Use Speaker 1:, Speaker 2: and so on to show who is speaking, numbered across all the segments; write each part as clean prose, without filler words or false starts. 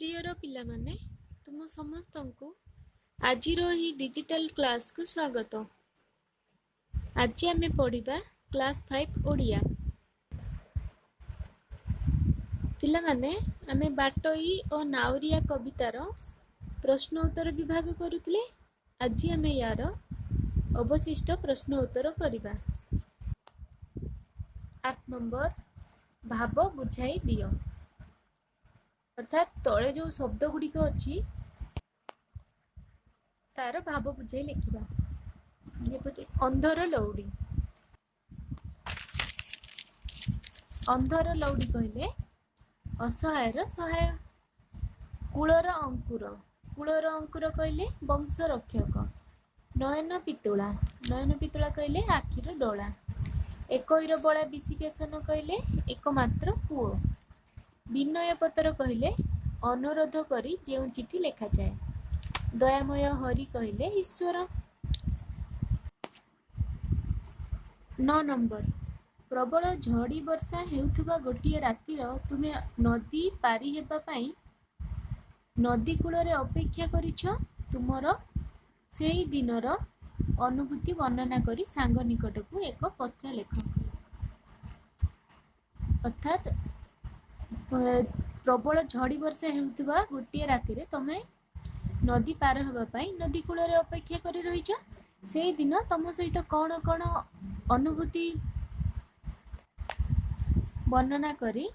Speaker 1: Prior पिलामाने तुम समस्त को आज डिजिटल क्लास को स्वागत। आज आमे पढ़िबा क्लास 5 ओडिया। पिलामाने आमे बाटोई और नाउरिया कवितार प्रश्न उत्तर विभाग करुतले। आज आमे यार अवशिष्ट प्रश्न उत्तर करिबा। 8 नंबर भाव बुझाई दियो। अर्थात तले जो शब्द गुड़िक अच्छी तार भाव बुझाई लिखा। जेपरि अंधर लौड़ी। अंधर लौड़ी कहले असहायर सहाय। कूलर अंकुर। कूलर अंकुर कहले वंश रक्षक। नयन पितुला। नयन पितुला कहले आखिर डोला। एकईर बड़ा विशिकेशन कहले एकमात्र पुओ। विनय पत्र कहले अनुरोध करी जो चिठी लेखा जाए। दयामय हरि कहले ईश्वर। 9 नंबर प्रबल झड़ी वर्षा हेउथुबा गोटिए रातिर तुमे नदी पारी हेबा पाई नदी कूलरे अपेक्षा करिछ। तुमर सेई दिनर अनुभूति वर्णना करी सांग निकट को एक पत्र लेख। अर्थात प्रबल झड़ी वर्षा हेउथुबा गोटिए रातिर तमे नदी पार हेबा पाई नदी कूलरे अपेक्षा करी रहिछ। सेई दिन तम सहित कौन कौन अनुभूति वर्णना करी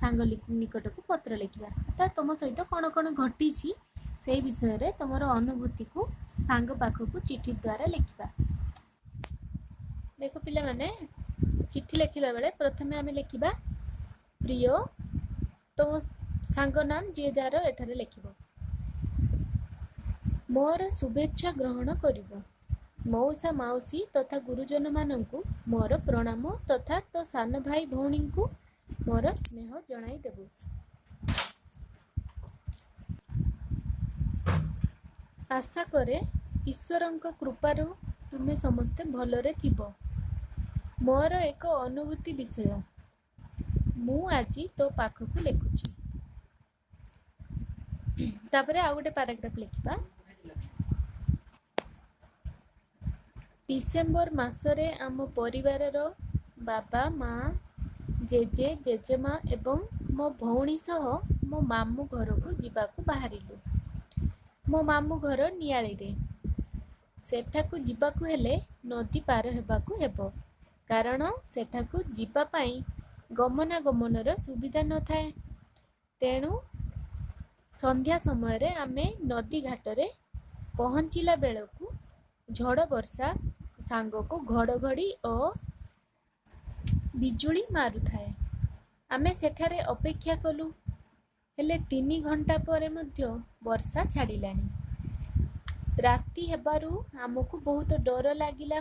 Speaker 1: सांग निकट को पत्र लिखा। अर्थात तुम सहित कौन कौन घटी से विषय रे तुमर अनुभूति को सांग पाखक चिठी द्वारा लिखा। देख पिला माने चिठी लिखला बेले प्रथमे आमे लिखिबा प्रिय तुम सांग नाम जे जार एठारे लिखिबो। मोर शुभेच्छा ग्रहण करिबो। मौसा माउसी तथा गुरुजन मानंकु मोर प्रणाम तथा तो सान भाई भौणी को मोर स्नेह जणाई देबो। आशा करे ईश्वरंक कृपारु तुमे समस्ते भलरे थिबो। मोर एक अनुभूति विषय मु आजी तो पाखकु लिखुची। तापरे आ गोटे पैराग्राफ लिखिबा। डिसेम्बर मासरे आम परिवारर बाबा माँ जेजे जेजेमा एवं मो भौणी सह मो मामू घर को जीवाकू बाहरिलु। मो मामू घर नियाली रे। सेठाकू जीवाकू हेले नदी पार हेबाकू हेबो कारण सेठाकू जीवा पाई गमनागमनर सुविधा न थाए। तेणु संध्या समय रे आमे नदी घाटरे पहुँचिला बेलकू झड़ वर्षा सांग को घड़घड़ी और बिजुली मारु थाए। आमे सेठारे अपेक्षा कलु हेले 3 घंटा परे मध्य वर्षा छाड़िलानी। राति हेबारु आमको बहुत डर लागिला।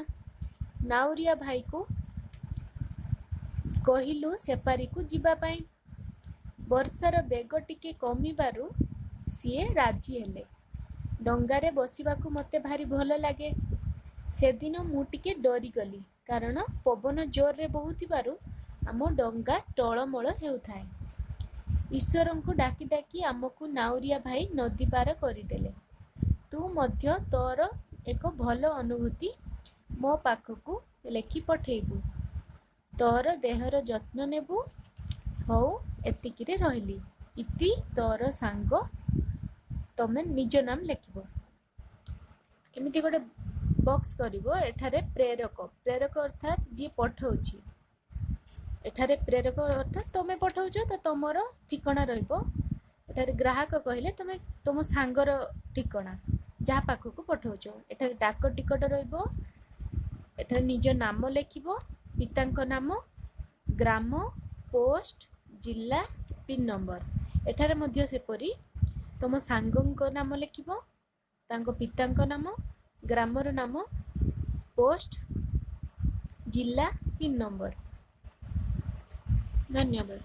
Speaker 1: नाउरिया भाई को कहिलु सेपारी को जीवा पाई। वर्षार बेग टिके कमिबारु सीए राजी हेले। डंगारे बसिबाकू मते भारी भल लागे। से दिन मु टिके डरी गली कारण पवन जोर रे बहुथिबारु आम डंगा टळमळ हेउथाए। ईश्वर को डाकी डाकी आमको नाउरिया भाई नदी पार करदेले। तू मध्य तोर एक भल अनुभूति मो पाखकू लेखि पठेबू। तोर देहर जत्न नेबू। हौ एतिकिरे रहिली। इति तोर सांग तमे निज नाम लिखिबो। एमिति गोटे बॉक्स करिवो। एठारे प्रेरक प्रेरक अर्थात जी पठाउची। एठारे प्रेरक अर्थात तमे पठाउचो तो तमर ठिकाना रहिबो। एठारे ग्राहक कहले तमे तुम सांगर ठिकाना जहाँ पाखकू पठाउचो। एठारे डाक टिकट रहिबो। एठारे निज नाम लिखिबो। पितांक नाम ग्राम पोस्ट जिला पिन नंबर। एठारे मध्य सेपरी तुम सांगंक नाम लिखिबो। तांको पितांक नाम ग्रामर नाम पोस्ट जिला पिन नंबर। धन्यवाद।